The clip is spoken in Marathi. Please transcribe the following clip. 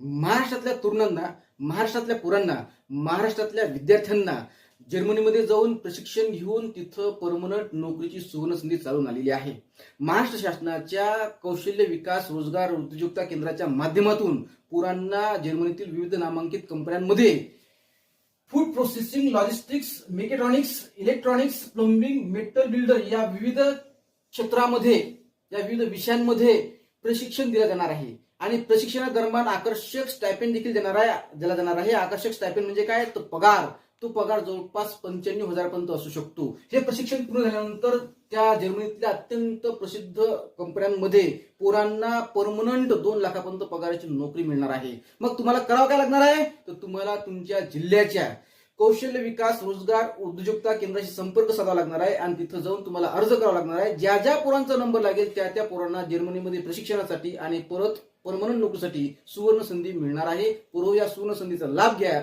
महाराष्ट्रातल्या तरुणांना, महाराष्ट्रातल्या पोरांना, महाराष्ट्रातल्या विद्यार्थ्यांना जर्मनीमध्ये जाऊन प्रशिक्षण घेऊन तिथं परमनंट नोकरीची सुवर्णसंधी चालून आलेली आहे. महाराष्ट्र शासनाच्या कौशल्य विकास रोजगार उद्योजकता केंद्राच्या माध्यमातून पोरांना जर्मनीतील विविध नामांकित कंपन्यांमध्ये food processing, logistics, mechatronics, electronics, plumbing, metal builder या विविध क्षेत्रामध्ये, या विविध विषयांमध्ये प्रशिक्षण दिलं जाणार आहे. आणि प्रशिक्षणादरम्यान आकर्षक स्टायपेंड देखील दिला जाणार आहे. आकर्षक स्टायपेंड म्हणजे काय? तो पगार जवळपास 95,000 पर्यंत असू शकतो. हे प्रशिक्षण पूर्ण झाल्यानंतर त्या जर्मनीतल्या अत्यंत प्रसिद्ध कंपन्यांमध्ये पोरांना परमनंट 2 लाखापर्यंत पगाराची नोकरी मिळणार आहे. मग तुम्हाला करावं काय लागणार आहे? तर तुम्हाला तुमच्या जिल्ह्याच्या कौशल्य विकास रोजगार उद्योजकता केंद्राशी संपर्क साधावा लागणार आहे आणि तिथं जाऊन तुम्हाला अर्ज करावा लागणार आहे. ज्या ज्या पोरांचा नंबर लागेल त्या पोरांना जर्मनीमध्ये प्रशिक्षणासाठी आणि परत परमनंट नोकरीसाठी सुवर्ण संधी मिळणार आहे. पूर्व या सुवर्ण संधीचा लाभ घ्या.